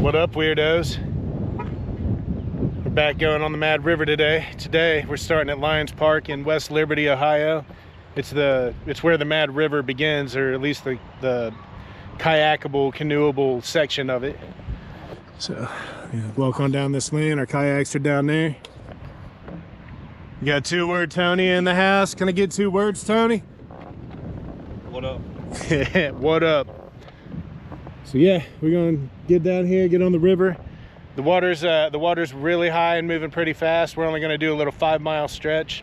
What up, weirdos? We're back going on the Mad River today. Today we're starting at Lions Park in West Liberty, Ohio. It's where the Mad River begins, or at least the kayakable, canoeable section of it. So walk on down this lane. Our kayaks are down there. You got 2 Word Tony in the house. Can I get 2 words, Tony? What up? What up? So yeah, we're gonna get down here, get on the river. The water's really high and moving pretty fast. We're only gonna do a little 5-mile stretch.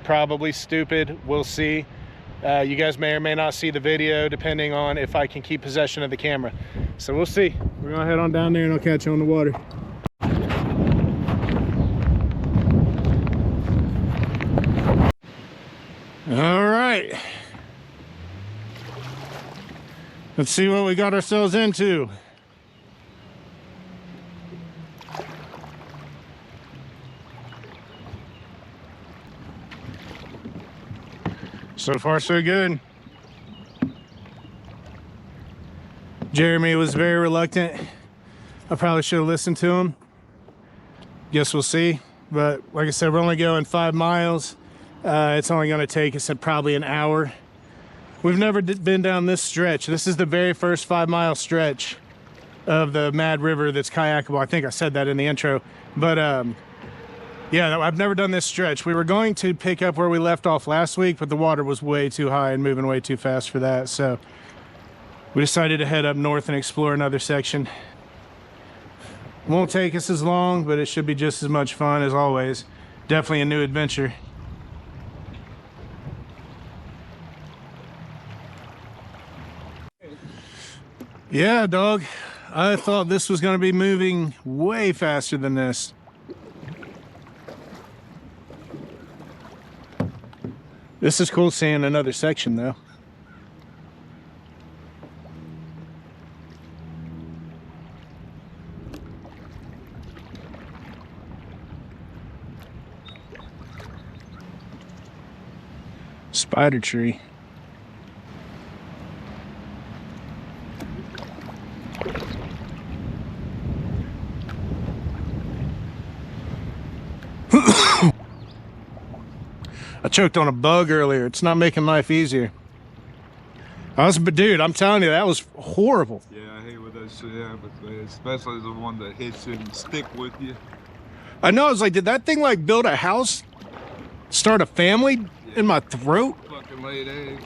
Probably stupid, we'll see. You guys may or may not see the video depending on if I can keep possession of the camera. So we'll see. We're gonna head on down there and I'll catch you on the water. All right. Let's see what we got ourselves into. So far, so good. Jeremy was very reluctant. I probably should have listened to him. Guess we'll see. But like I said, we're only going 5 miles. It's only going to take us probably an hour. We've never been down this stretch. This is the very first 5-mile stretch of the Mad River that's kayakable. I think I said that in the intro. But yeah, I've never done this stretch. We were going to pick up where we left off last week, but the water was way too high and moving way too fast for that. So we decided to head up north and explore another section. Won't take us as long, but it should be just as much fun as always. Definitely a new adventure. Yeah, dog. I thought this was going to be moving way faster than this. This is cool seeing another section, though. Spider tree. I choked on a bug earlier. It's not making life easier. Dude, I'm telling you, that was horrible. Yeah, I hate when that shit happens, especially the one that hits you and stick with you. I know, I was like, did that thing like build a house? Start a family in my throat? Fucking laid egg.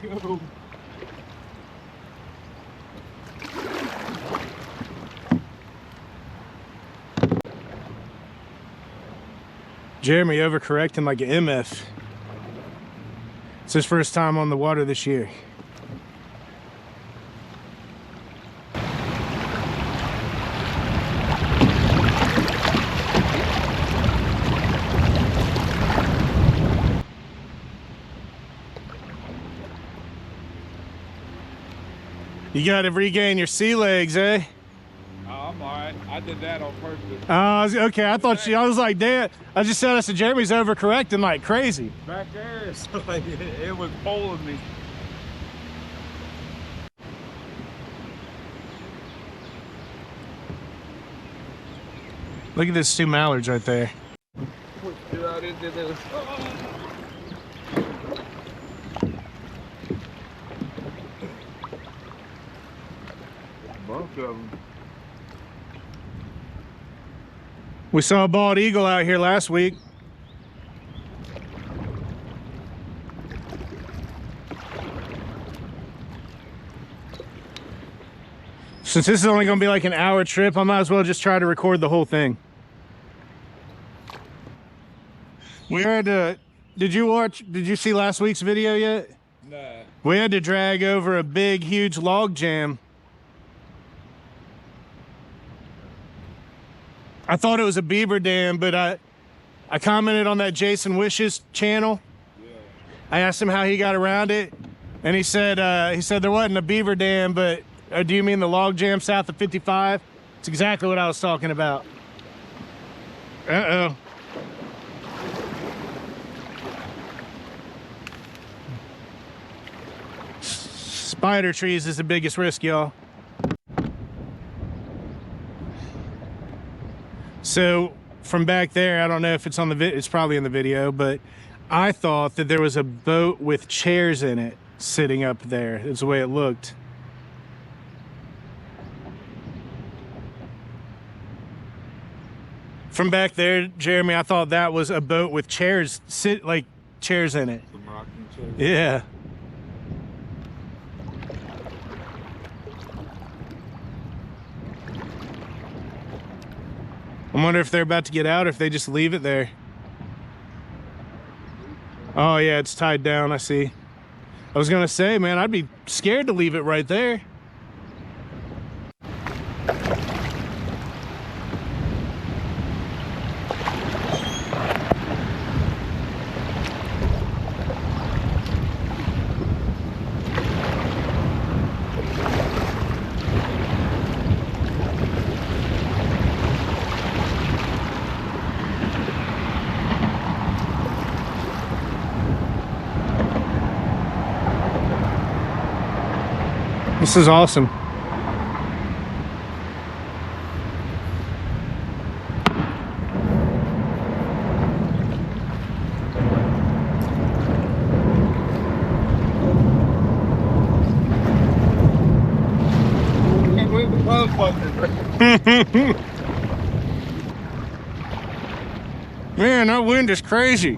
Here we go. Jeremy overcorrecting like an MF. It's his first time on the water this year. You gotta regain your sea legs, eh? Oh, I'm alright. I did that on purpose. Okay, I thought I was like, damn. I just said, I said, Jeremy's overcorrecting like crazy. Back there, so like, it was pulling me. Look at these 2 mallards right there. Get out into this. Bunch of them. We saw a bald eagle out here last week. Since this is only going to be like an hour trip, I might as well just try to record the whole thing. We had to, did you see last week's video yet? Nah. We had to drag over a big, huge log jam. I thought it was a beaver dam, but I commented on that Jason Wishes channel. Yeah. I asked him how he got around it. And he said there wasn't a beaver dam, but do you mean the log jam south of 55? It's exactly what I was talking about. Uh-oh. Spider trees is the biggest risk, y'all. So from back there, I don't know if it's on the it's probably in the video, but I thought that there was a boat with chairs in it sitting up there. That's the way it looked. From back there, Jeremy, I thought that was a boat with chairs, chairs in it. Some rocking chairs. Yeah. I wonder if they're about to get out or if they just leave it there. Oh yeah, it's tied down, I see. I was gonna say, man, I'd be scared to leave it right there. This is awesome. Man, that wind is crazy.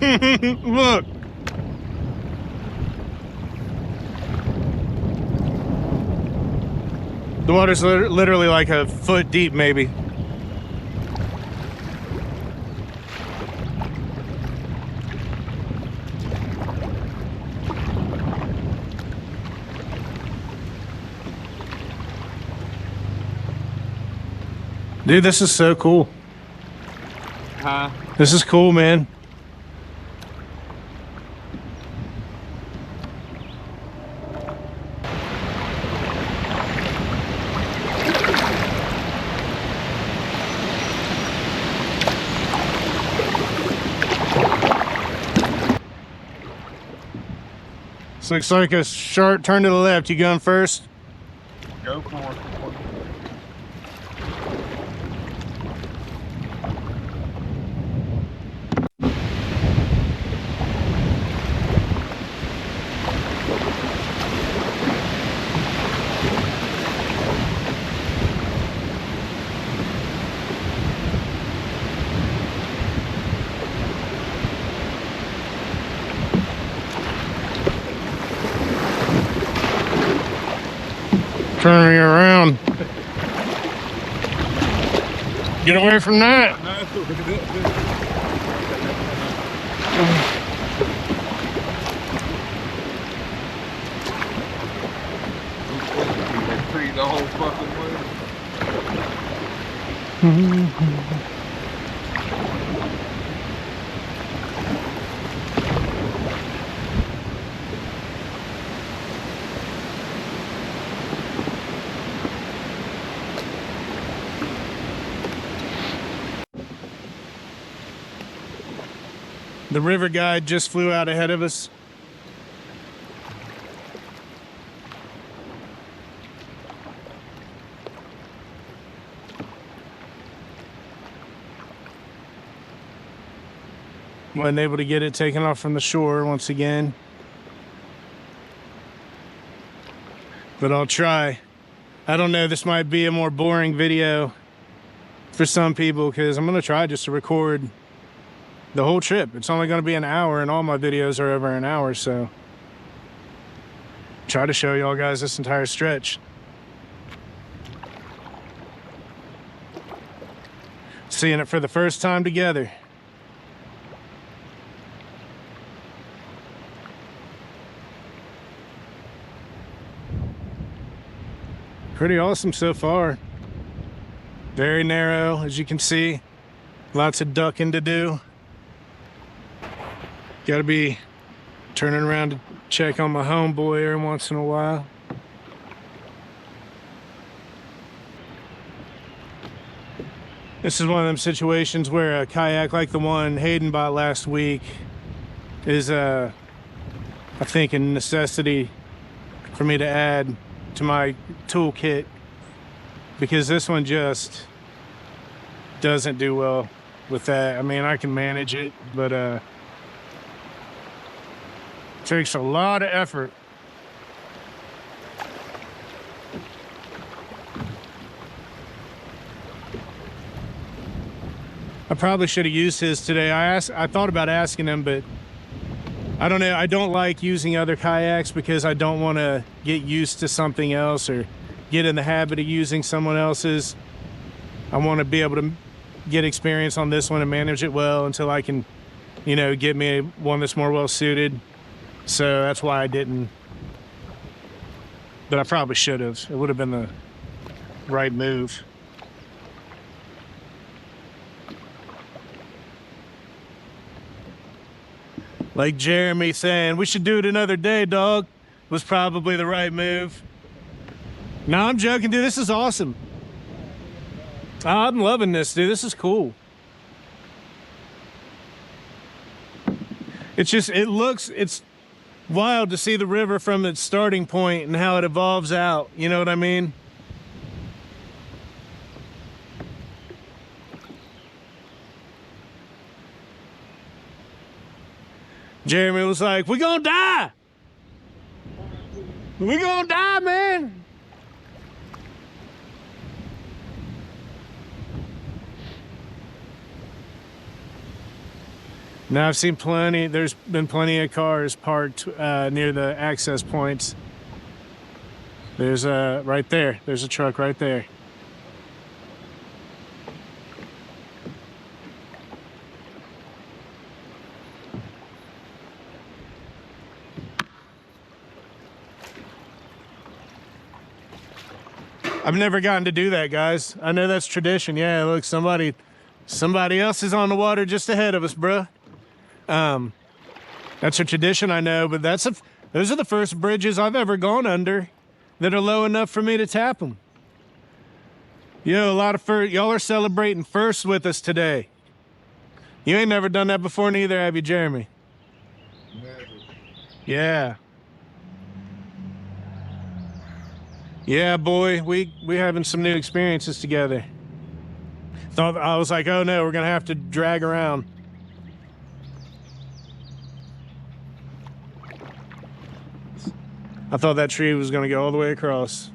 Yeah. Look. The water's literally like a foot deep, maybe. Dude, this is so cool. Huh? This is cool, man. This looks like a sharp turn to the left. You going first? Go for it. Turn me around. Get away from that. The whole fucking way. The river guide just flew out ahead of us. Wasn't able to get it taken off from the shore once again. But I'll try. I don't know, this might be a more boring video for some people because I'm gonna try just to record the whole trip. It's only gonna be an hour and all my videos are over an hour, so try to show y'all guys this entire stretch. Seeing it for the first time together. Pretty awesome so far. Very narrow, as you can see. Lots of ducking to do. Gotta be turning around to check on my homeboy every once in a while. This is one of them situations where a kayak like the one Hayden bought last week is, I think, a necessity for me to add to my toolkit, because this one just doesn't do well with that. I mean, I can manage it, but it takes a lot of effort. I probably should have used his today. I thought about asking him, but I don't know. I don't like using other kayaks because I don't want to get used to something else or get in the habit of using someone else's. I want to be able to get experience on this one and manage it well until I can, you know, get me one that's more well suited. So that's why I didn't. But I probably should have. It would have been the right move. Like Jeremy saying, we should do it another day, dog, was probably the right move. No, I'm joking, dude. This is awesome. I'm loving this, dude. This is cool. It's just, it's wild to see the river from its starting point and how it evolves out. You know what I mean? Jeremy was like, we gonna die. We gonna die, man. Now I've seen plenty, there's been plenty of cars parked near the access points. There's right there, there's a truck right there. I've never gotten to do that, guys. I know that's tradition. Yeah, look, somebody else is on the water just ahead of us, bruh. That's a tradition, I know, but those are the first bridges I've ever gone under that are low enough for me to tap them. Yo, a lot of y'all are celebrating firsts with us today. You ain't never done that before neither, have you, Jeremy? Never. Yeah. Yeah, boy, we having some new experiences together. I was like, oh no, we're gonna have to drag around. I thought that tree was gonna go all the way across.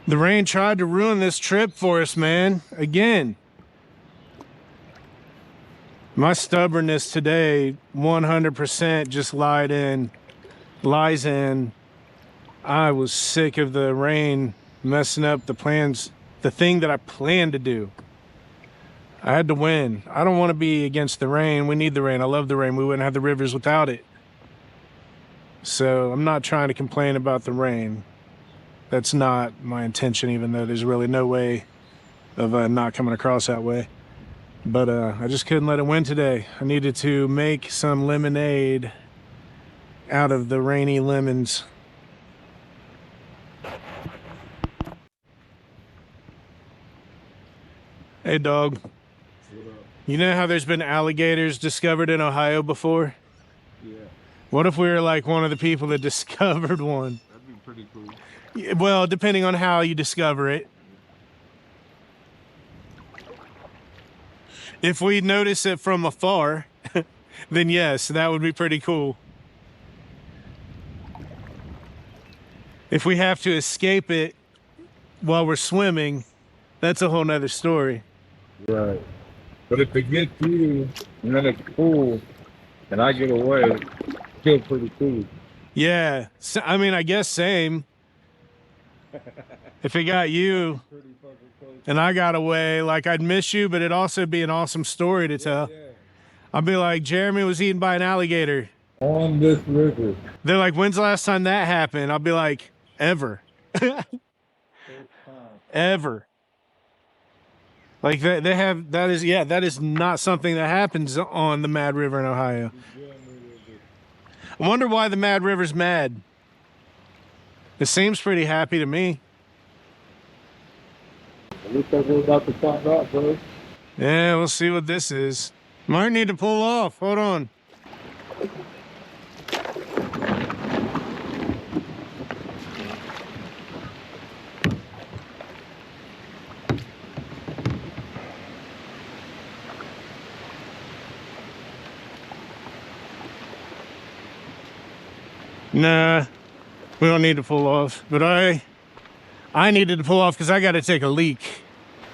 The rain tried to ruin this trip for us, man. Again. My stubbornness today, 100% just lies in. I was sick of the rain messing up the plans, the thing that I planned to do. I had to win. I don't want to be against the rain. We need the rain. I love the rain. We wouldn't have the rivers without it. So I'm not trying to complain about the rain. That's not my intention, even though there's really no way of not coming across that way. But I just couldn't let it win today. I needed to make some lemonade out of the rainy lemons. Hey, dog. You know how there's been alligators discovered in Ohio before? Yeah. What if we were like one of the people that discovered one? That'd be pretty cool. Well, depending on how you discover it. If we notice it from afar, then yes, that would be pretty cool. If we have to escape it while we're swimming, that's a whole nother story. Right. But if it gets you and then it's cool and I get away, it's still pretty cool. Yeah, so, I mean, I guess same. If it got you, Pretty fucking and I got away, like I'd miss you, but it'd also be an awesome story to tell. Yeah. I'd be like, Jeremy was eaten by an alligator. On this river. They're like, when's the last time that happened? I'll be like, ever. Ever. Like they have, that is not something that happens on the Mad River in Ohio. I wonder why the Mad River's mad. It seems pretty happy to me. At least that's what we're about to find out, bro. Yeah, we'll see what this is. Might need to pull off. Hold on. Nah, we don't need to pull off, but I needed to pull off because I got to take a leak.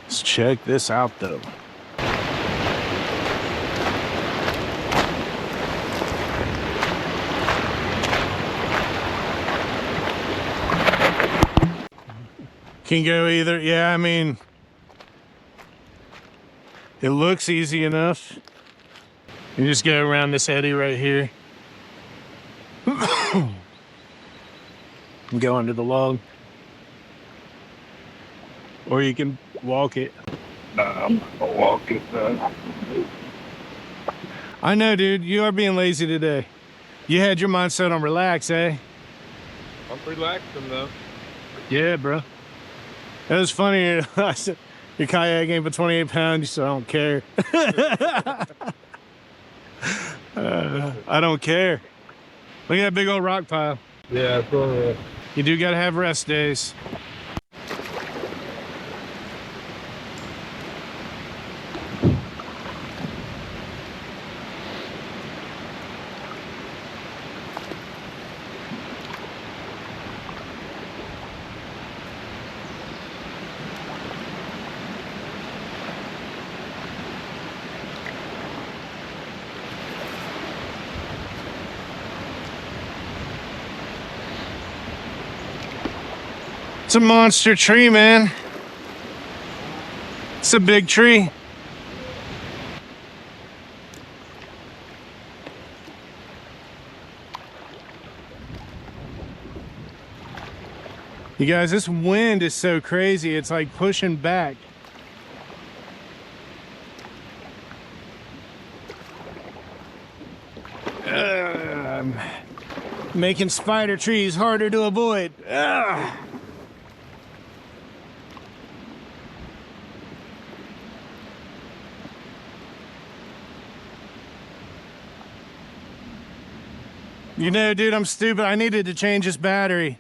Let's check this out though. Can go either. Yeah, I mean, it looks easy enough. You just go around this eddy right here. And go under the log. Or you can walk it. Nah, I'm not gonna walk it, I know, dude. You are being lazy today. You had your mind set on relax, eh? I'm relaxing though. Yeah, bro. It was funny. I said, you're kayaking for 28 pounds. You said, I don't care. I don't care. Look at that big old rock pile. Yeah, it's over. You do gotta have rest days. It's a monster tree, man. It's a big tree. You guys, this wind is so crazy. It's like pushing back. Making spider trees harder to avoid. You know, dude, I'm stupid. I needed to change this battery.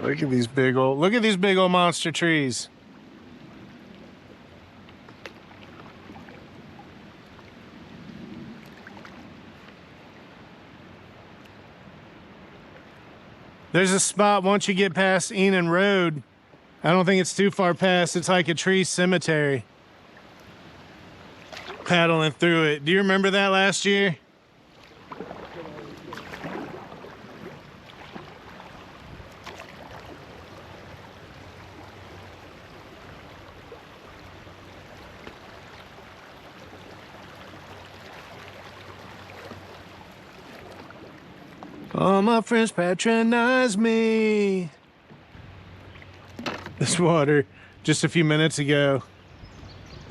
Look at these big old monster trees. There's a spot once you get past Enon Road. I don't think it's too far past. It's like a tree cemetery. Paddling through it. Do you remember that last year? All my friends patronize me. This water, just a few minutes ago,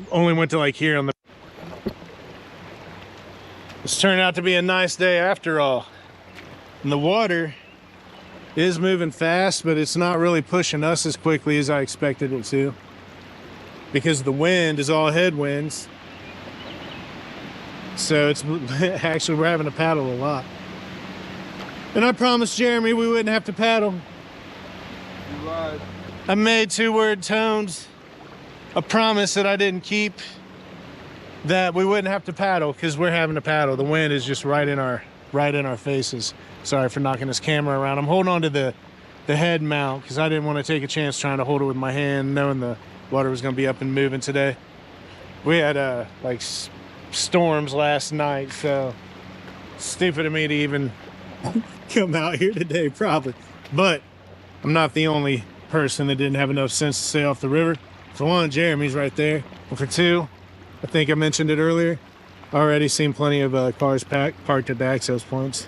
only went to like here on the... This turned out to be a nice day after all. And the water is moving fast, but it's not really pushing us as quickly as I expected it to. Because the wind is all headwinds. So it's actually, we're having to paddle a lot. And I promised Jeremy we wouldn't have to paddle. You lied. I made 2-word tones. A promise that I didn't keep. That we wouldn't have to paddle because we're having to paddle. The wind is just right in our faces. Sorry for knocking this camera around. I'm holding on to the head mount because I didn't want to take a chance trying to hold it with my hand, knowing the water was going to be up and moving today. We had like storms last night, so stupid of me to even come out here today, probably. But I'm not the only person that didn't have enough sense to stay off the river. For one, Jeremy's right there. And for two, I think I mentioned it earlier, already seen plenty of cars parked at the access points.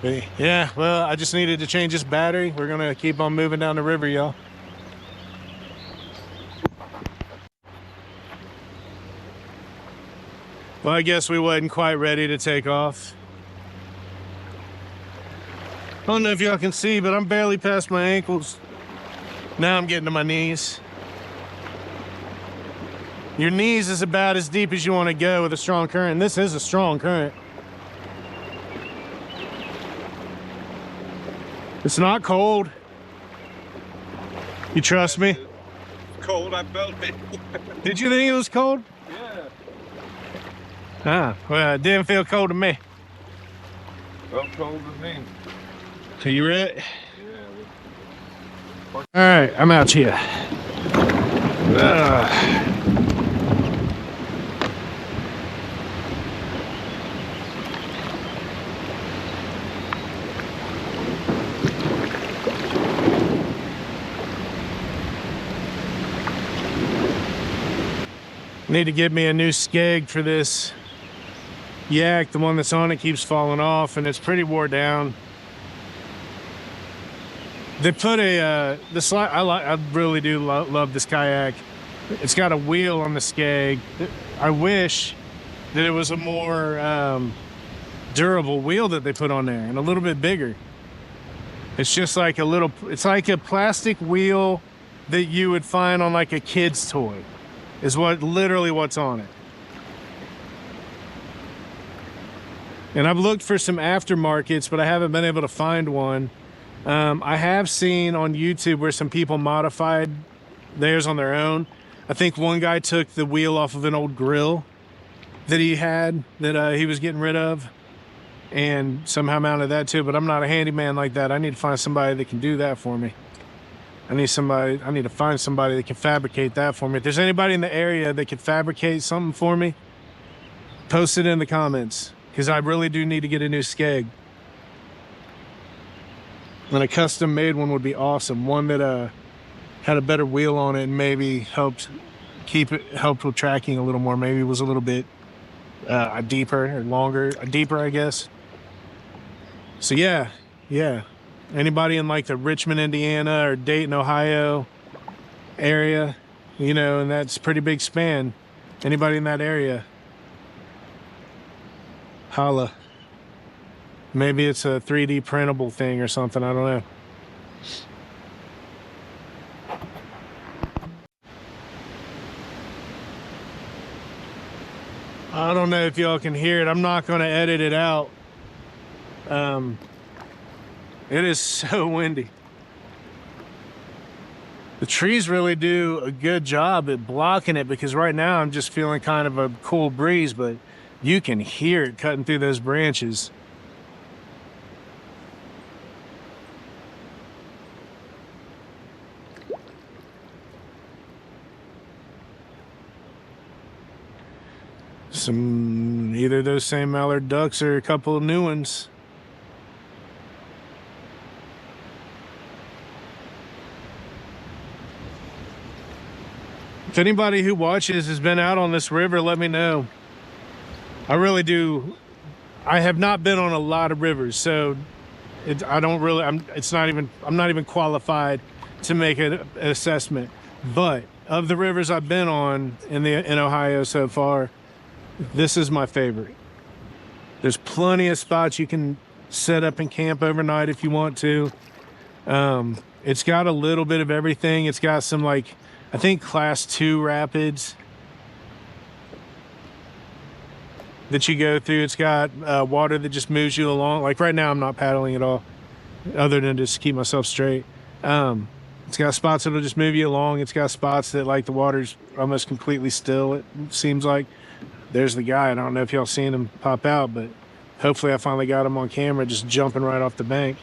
But yeah, well, I just needed to change this battery. We're gonna keep on moving down the river, y'all. Well, I guess we wasn't quite ready to take off. I don't know if y'all can see, but I'm barely past my ankles. Now I'm getting to my knees. Your knees is about as deep as you want to go with a strong current. This is a strong current. It's not cold. You trust me? Cold, I felt it. Did you think it was cold? Yeah. Ah, well, it didn't feel cold to me. Felt cold to me. So you ready? Yeah. All right, I'm out here. Need to get me a new skeg for this yak. The one that's on it keeps falling off and it's pretty wore down. They put a the slide. I really do love this kayak. It's got a wheel on the skeg. I wish that it was a more durable wheel that they put on there and a little bit bigger. It's just like a little, it's like a plastic wheel that you would find on like a kid's toy is literally what's on it. And I've looked for some aftermarkets, but I haven't been able to find one. I have seen on YouTube where some people modified theirs on their own. I think one guy took the wheel off of an old grill that he had that he was getting rid of and somehow mounted that too, but I'm not a handyman like that. I need to find somebody that can do that for me. I need to find somebody that can fabricate that for me. If there's anybody in the area that can fabricate something for me, post it in the comments because I really do need to get a new skeg. And a custom made one would be awesome. One that had a better wheel on it and maybe helped with tracking a little more. Maybe it was a little bit deeper or longer, deeper, I guess. So yeah. Anybody in like the Richmond, Indiana or Dayton, Ohio area, you know, and that's a pretty big span. Anybody in that area, holla. Maybe it's a 3D printable thing or something, I don't know. I don't know if y'all can hear it. I'm not going to edit it out. It is so windy. The trees really do a good job at blocking it because right now I'm just feeling kind of a cool breeze, but you can hear it cutting through those branches. Either those same mallard ducks or a couple of new ones. If anybody who watches has been out on this river, let me know. I really do. I have not been on a lot of rivers, so I'm not even qualified to make an assessment. But of the rivers I've been on in Ohio so far, this is my favorite. There's plenty of spots you can set up and camp overnight if you want to. It's got a little bit of everything. It's got some like, I think class 2 rapids that you go through. It's got water that just moves you along. Like right now I'm not paddling at all other than just keep myself straight. It's got spots that'll just move you along. It's got spots that like the water's almost completely still, it seems like. There's the guy. I don't know if y'all seen him pop out, but hopefully I finally got him on camera just jumping right off the bank.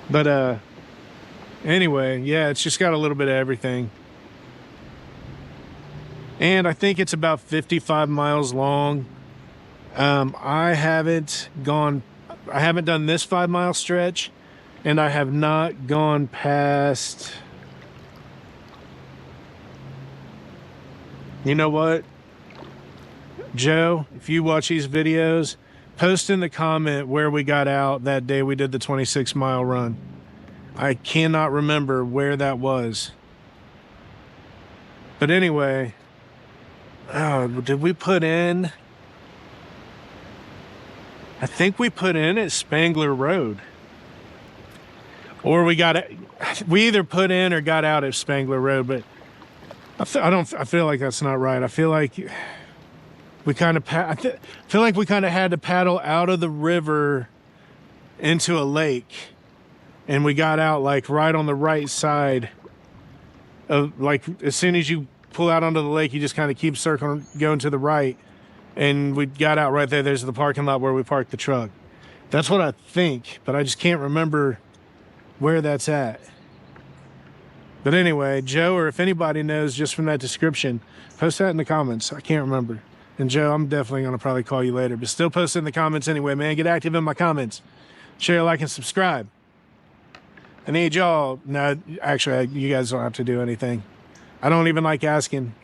But anyway, yeah, it's just got a little bit of everything. And I think it's about 55 miles long. I haven't done this 5 mile stretch, and I have not gone past, you know what, Joe, if you watch these videos, post in the comment where we got out that day we did the 26 mile run. I cannot remember where that was. But anyway, did we put in? I think we put in at Spangler Road. Or we either put in or got out at Spangler Road, but I feel like that's not right. I feel like we kind of had to paddle out of the river into a lake, and we got out like right on the right side of, like, as soon as you pull out onto the lake, you just kind of keep circling, going to the right, and we got out right there. There's the parking lot where we parked the truck. That's what I think, but I just can't remember where that's at. But anyway, Joe, or if anybody knows just from that description, post that in the comments. I can't remember. And Joe, I'm definitely going to probably call you later, but still post it in the comments anyway, man. Get active in my comments. Share, like, and subscribe. I need y'all. No, actually, you guys don't have to do anything. I don't even like asking.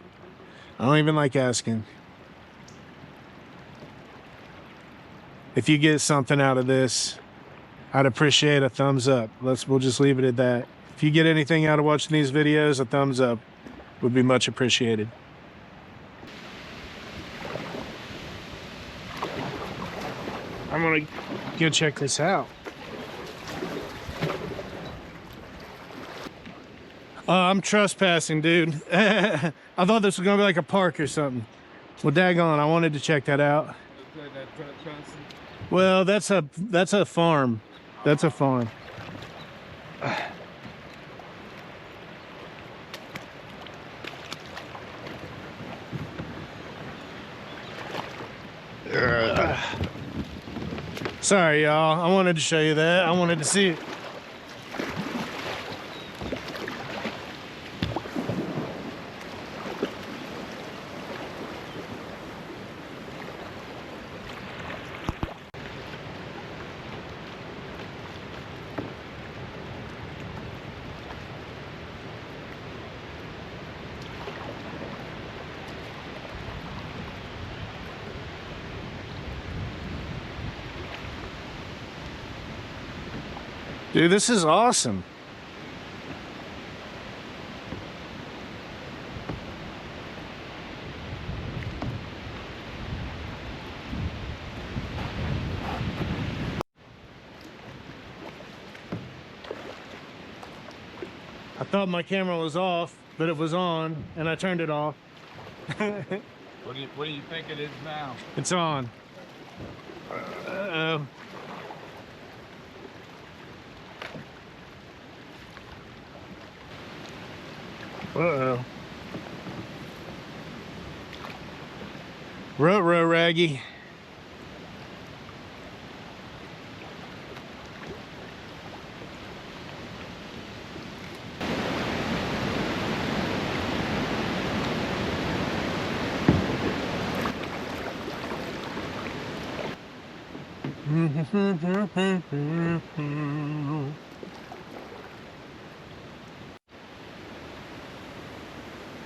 If you get something out of this, I'd appreciate a thumbs up. We'll just leave it at that. If you get anything out of watching these videos, a thumbs up would be much appreciated. I'm gonna go check this out. I'm trespassing, dude. I thought this was gonna be like a park or something. Well, daggone, I wanted to check that out. Well, that's a farm. That's a farm. Sorry, y'all. I wanted to show you that. I wanted to see it. Dude, this is awesome. I thought my camera was off, but it was on, and I turned it off. What do you think it is now? It's on. Uh-oh. Uh-oh. Ruh-roh, Raggy.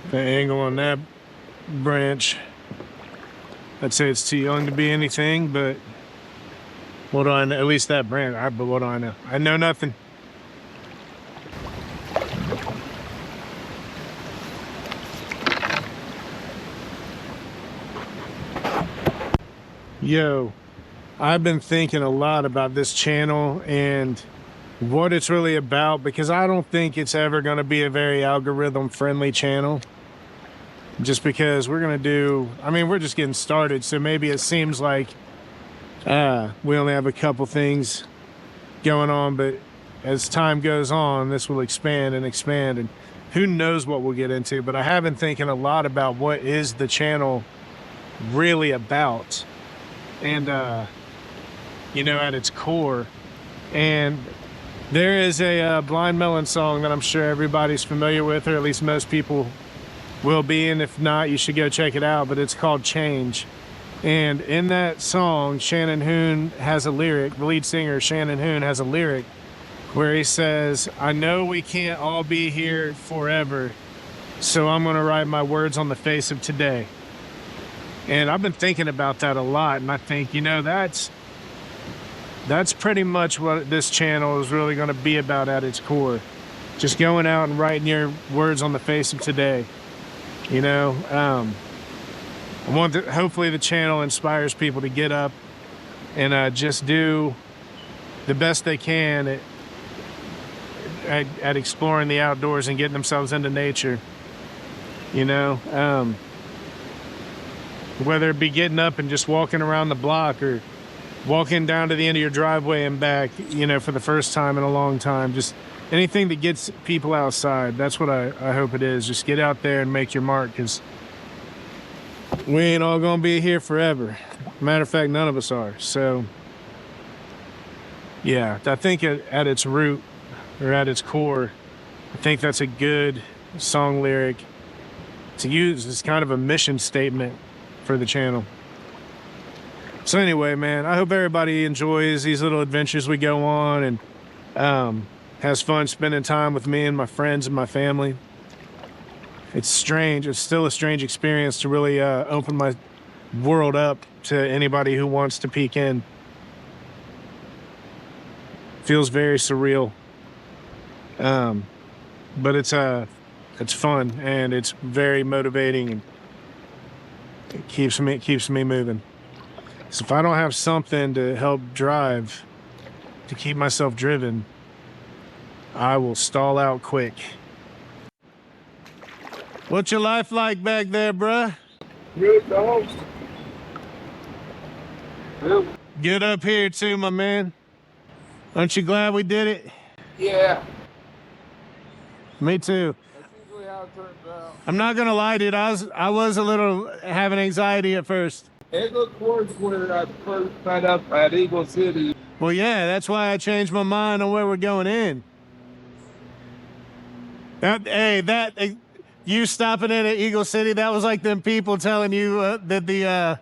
The angle on that branch, I'd say it's too young to be anything, but what do I know? At least that branch, but what do I know? I know nothing. Yo, I've been thinking a lot about this channel and what it's really about, because I don't think it's ever going to be a very algorithm friendly channel. Just because we're going to do, I mean, we're just getting started, so maybe it seems like we only have a couple things going on, but as time goes on, this will expand and expand, and who knows what we'll get into. But I have been thinking a lot about what is the channel really about, and you know, at its core. And there is a Blind Melon song that I'm sure everybody's familiar with, or at least most people will be, and if not, you should go check it out. But it's called Change, And in that song, Shannon Hoon has a lyric, the lead singer, Shannon Hoon, has a lyric where he says, I know we can't all be here forever, so I'm going to write my words on the face of today. And I've been thinking about that a lot, and I think, you know, that's pretty much what this channel is really going to be about at its core. Just going out and writing your words on the face of today. You know, I want to, hopefully the channel inspires people to get up and just do the best they can at exploring the outdoors and getting themselves into nature. You know, whether it be getting up and just walking around the block or walking down to the end of your driveway and back, you know, for the first time in a long time. Just anything that gets people outside. That's what I hope it is. Just get out there and make your mark, because we ain't all gonna be here forever. Matter of fact, none of us are. So yeah, I think at its root, or at its core, I think that's a good song lyric to use as kind of a mission statement for the channel. So anyway, man, I hope everybody enjoys these little adventures we go on and has fun spending time with me and my friends and my family. It's strange. It's still a strange experience to really open my world up to anybody who wants to peek in. Feels very surreal. But it's fun and it's very motivating, and it keeps me moving. So if I don't have something to help drive, to keep myself driven, I will stall out quick. What's your life like back there, bruh? Good dogs. Yep. Good up here too, my man. Aren't you glad we did it? Yeah. Me too. That's usually how it turns out. I'm not gonna lie, dude. I was a little having anxiety at first. It looked worse where I first signed up at Eagle City. Well, yeah, that's why I changed my mind on where we're going in. You stopping in at Eagle City, that was like them people telling you that the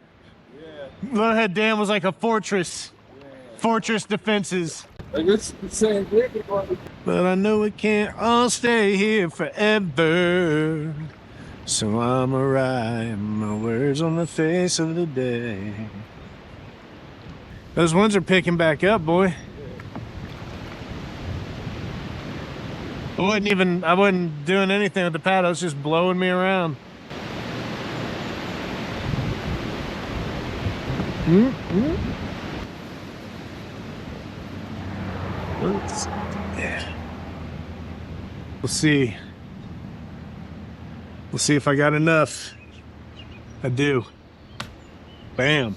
Little Dam was like a fortress. Yeah. Fortress defenses. Like it's the same thing. But I know we can't all stay here forever. So I'ma write my words on the face of the day. Those ones are picking back up, boy. I wasn't doing anything with the paddle. It's just blowing me around. We'll see. We'll see if I got enough. I do. Bam.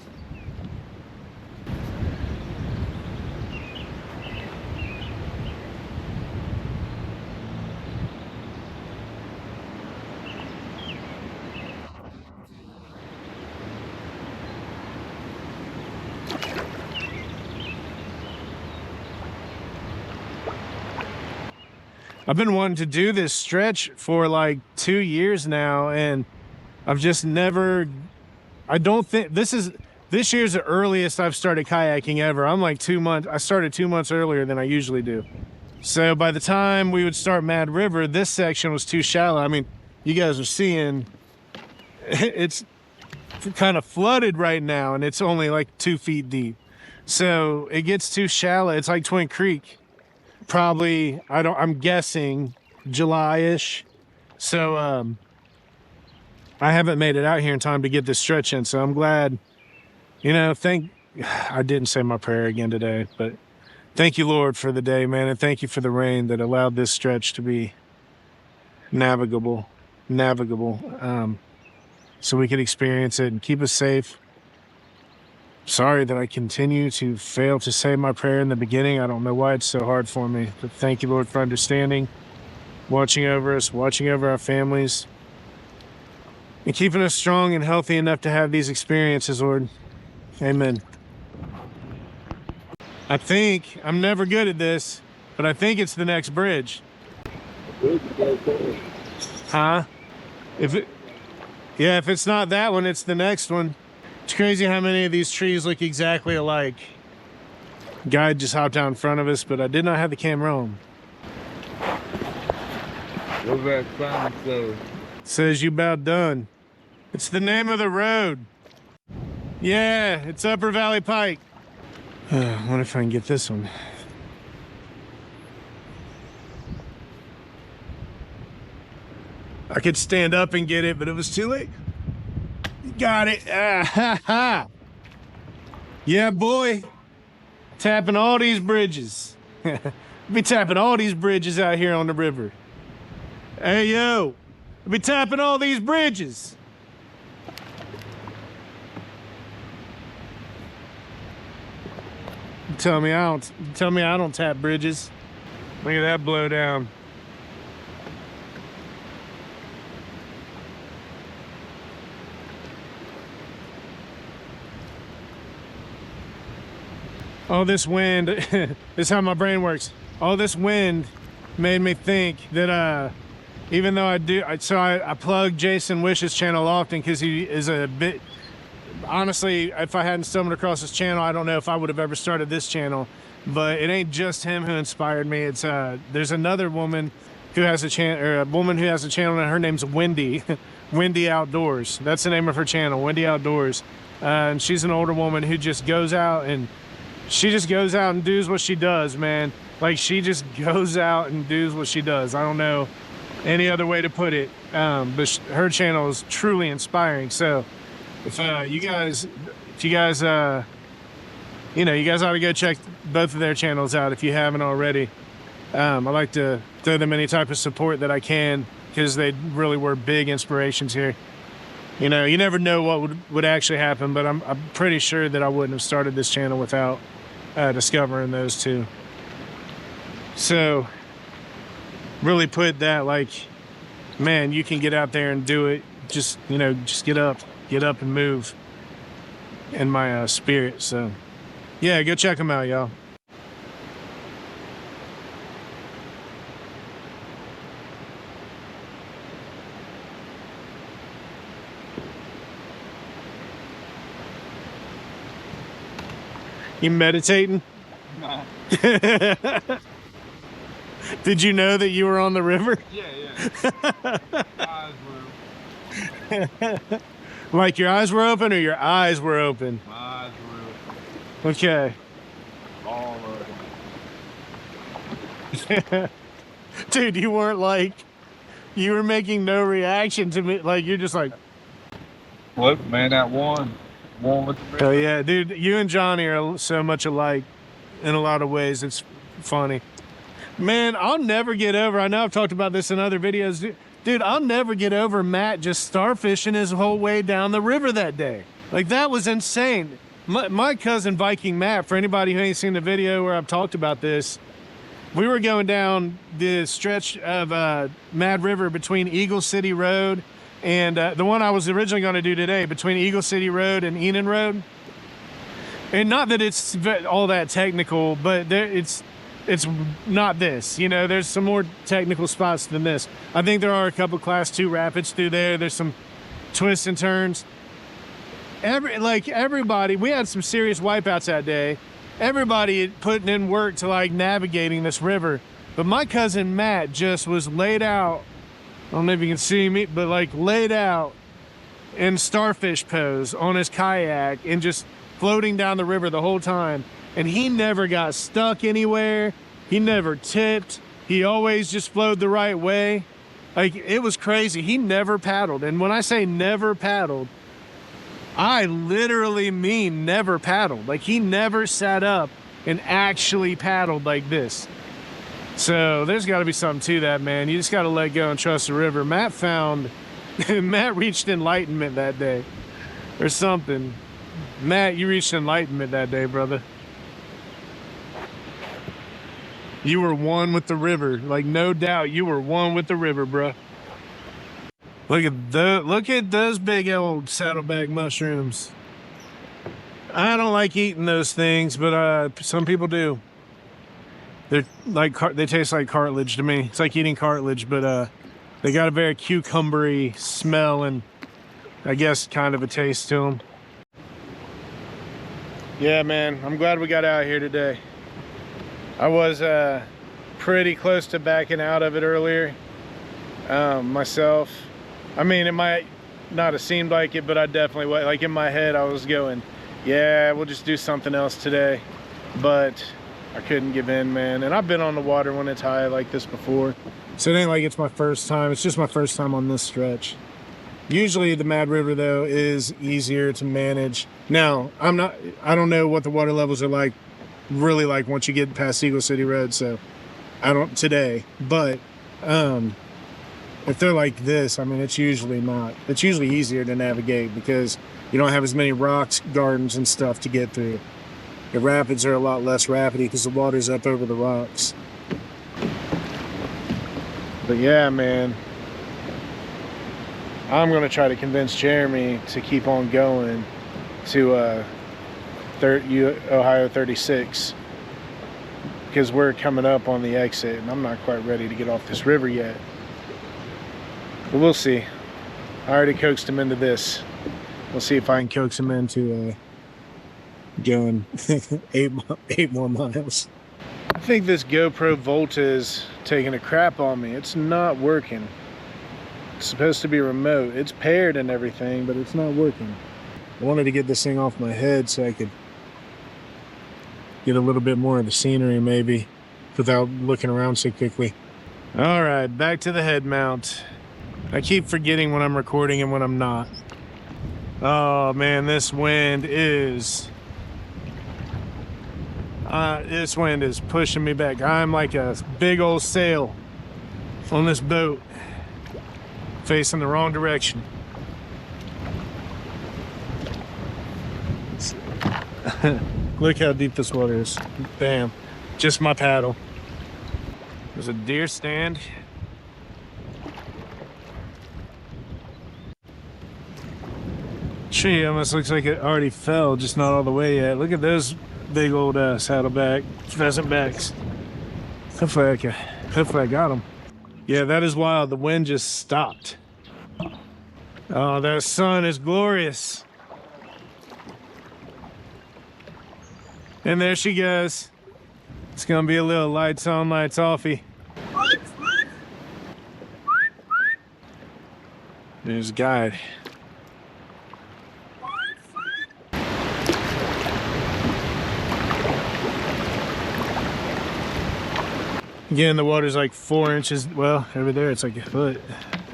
I've been wanting to do this stretch for like 2 years now, and I've just never, I don't think, this year's the earliest I've started kayaking ever. I'm like 2 months, I started 2 months earlier than I usually do. So by the time we would start Mad River, this section was too shallow. I mean, you guys are seeing, it's kind of flooded right now, and it's only like 2 feet deep. So it gets too shallow. It's like Twin Creek. Probably, I'm guessing July-ish. So I haven't made it out here in time to get this stretch in, so I'm glad, you know, I didn't say my prayer again today, but thank you, Lord, for the day, man, and thank you for the rain that allowed this stretch to be navigable, so we could experience it and keep us safe. Sorry that I continue to fail to say my prayer in the beginning. I don't know why it's so hard for me. But thank you, Lord, for understanding, watching over us, watching over our families, and keeping us strong and healthy enough to have these experiences, Lord. Amen. I think, I'm never good at this, but I think it's the next bridge. Huh? If it's not that one, it's the next one. It's crazy how many of these trees look exactly alike. Guy just hopped out in front of us, but I did not have the camera on. What's that sign say? Says you about done. It's the name of the road. Yeah, it's Upper Valley Pike. I wonder if I can get this one. I could stand up and get it, but it was too late. Got it. Ah, ha, ha. Yeah, boy. Tapping all these bridges. Be tapping all these bridges out here on the river. Hey, yo. Be tapping all these bridges. Tell me I don't tap bridges. Look at that blow down. All this wind, this is how my brain works. All this wind made me think that even though I plug Jason Wish's channel often because he is a bit, honestly, if I hadn't stumbled across his channel, I don't know if I would have ever started this channel. But it ain't just him who inspired me. It's there's another woman who has a channel, or a woman who has a channel, and her name's Wendy. Wendy Outdoors. That's the name of her channel, Wendy Outdoors. And she's an older woman who just goes out and does what she does, man. Like, she just goes out and does what she does. I don't know any other way to put it. But her channel is truly inspiring. So if you guys, you guys ought to go check both of their channels out if you haven't already. I like to throw them any type of support that I can because they really were big inspirations here. You know, you never know what would actually happen, but I'm pretty sure that I wouldn't have started this channel without discovering those two. So really put that, like, man, you can get out there and do it. Just get up and move in my spirit. So yeah, go check them out, y'all. You meditating? Nah. Did you know that you were on the river? Yeah. Eyes were open. Like your eyes were open, or your eyes were open? My eyes were open. Okay. All open. Dude, you weren't like, you were making no reaction to me. Like, you're just like, Look, man, that one with the river. oh yeah, dude, you and Johnny are so much alike in a lot of ways. It's funny. Man, I'll never get over, I know I've talked about this in other videos. Dude, I'll never get over Matt just starfishing his whole way down the river that day. Like, that was insane. My cousin Viking Matt, for anybody who ain't seen the video where I've talked about this, we were going down the stretch of Mad River between Eagle City Road and the one I was originally going to do today, between Eagle City Road and Enon Road. And not that it's all that technical, but it's not this. You know, there's some more technical spots than this. I think there are a couple class 2 rapids through there. There's some twists and turns. Everybody, we had some serious wipeouts that day. Everybody putting in work to like navigating this river. But my cousin Matt just was laid out. I don't know if you can see me, but like laid out in starfish pose on his kayak and just floating down the river the whole time. And he never got stuck anywhere. He never tipped. He always just flowed the right way. Like, it was crazy. He never paddled. And when I say never paddled, I literally mean never paddled. Like, he never sat up and actually paddled like this. So there's got to be something to that, man. You just got to let go and trust the river. Matt reached enlightenment that day or something. Matt, you reached enlightenment that day, brother. You were one with the river. Like, no doubt you were one with the river, bro. Look at those big old saddleback mushrooms. I don't like eating those things, but some people do. They're like, they taste like cartilage to me. It's like eating cartilage, but they got a very cucumbery smell and I guess kind of a taste to them. Yeah, man, I'm glad we got out here today. I was pretty close to backing out of it earlier myself. I mean, it might not have seemed like it, but I definitely was. Like in my head, I was going, yeah, we'll just do something else today. But I couldn't give in, man. And I've been on the water when it's high like this before. So it ain't like it's my first time. It's just my first time on this stretch. Usually the Mad River, though, is easier to manage. Now, I don't know what the water levels are like, really like once you get past Eagle City Road, so I don't today. But if they're like this, I mean, it's usually easier to navigate because you don't have as many rocks, gardens, and stuff to get through. The rapids are a lot less rapidy because the water's up over the rocks. But yeah, man, I'm gonna try to convince Jeremy to keep on going to Ohio 36 because we're coming up on the exit and I'm not quite ready to get off this river yet. But we'll see. I already coaxed him into this. We'll see if I can coax him into going 8 more miles. I think this GoPro Volta is taking a crap on me. It's not working. It's supposed to be remote. It's paired and everything, but it's not working. I wanted to get this thing off my head so I could get a little bit more of the scenery maybe without looking around so quickly. All right, back to the head mount. I keep forgetting when I'm recording and when I'm not. Oh man, this wind is pushing me back. I'm like a big old sail on this boat, facing the wrong direction. Look how deep this water is. Bam, just my paddle. There's a deer stand. Tree almost looks like it already fell, just not all the way yet. Look at those big old saddleback pheasant backs. Hopefully I got them. Yeah, that is wild. The wind just stopped. Oh, that sun is glorious. And there she goes. It's gonna be a little lights on, lights offy. There's a guide. Again, the water's like 4 inches. Well, over there it's like a foot.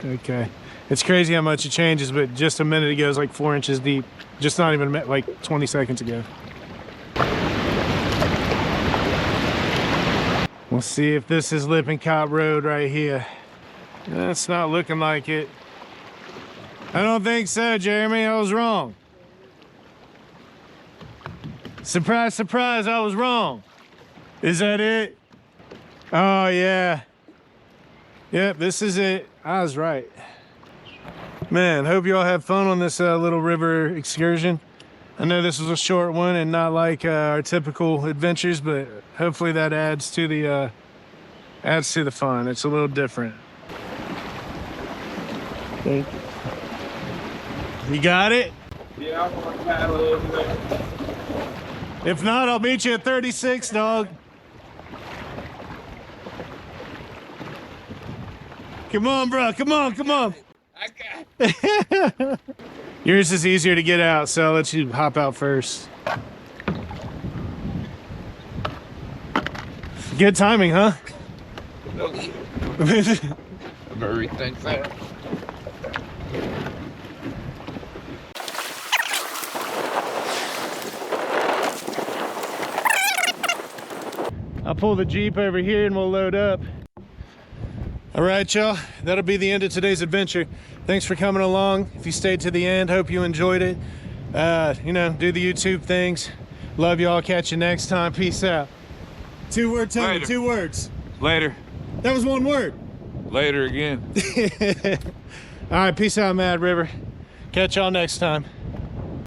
Okay. It's crazy how much it changes, but just a minute ago it was like 4 inches deep. Just not even like 20 seconds ago. We'll see if this is Lippincott Road right here. That's not looking like it. I don't think so, Jeremy. I was wrong. Surprise, surprise, I was wrong. Is that it? Oh, yeah. Yep, this is it. I was right. Man, hope you all have fun on this little river excursion. I know this was a short one and not like our typical adventures, but hopefully that adds to the fun. It's a little different. Okay. You got it? Yeah, I'm gonna paddle over there. If not, I'll meet you at 36, dog. Come on, bro. Come on, come on. I got it. Yours is easier to get out, so I'll let you hop out first. Good timing, huh? Everything's there. I'll pull the Jeep over here and we'll load up. All right, y'all, that'll be the end of today's adventure. Thanks for coming along. If you stayed to the end, hope you enjoyed it. You know, do the YouTube things. Love y'all. Catch you next time. Peace out. 2-word, Tony. 2 words. Later. That was 1 word. Later again. All right, peace out, Mad River. Catch y'all next time.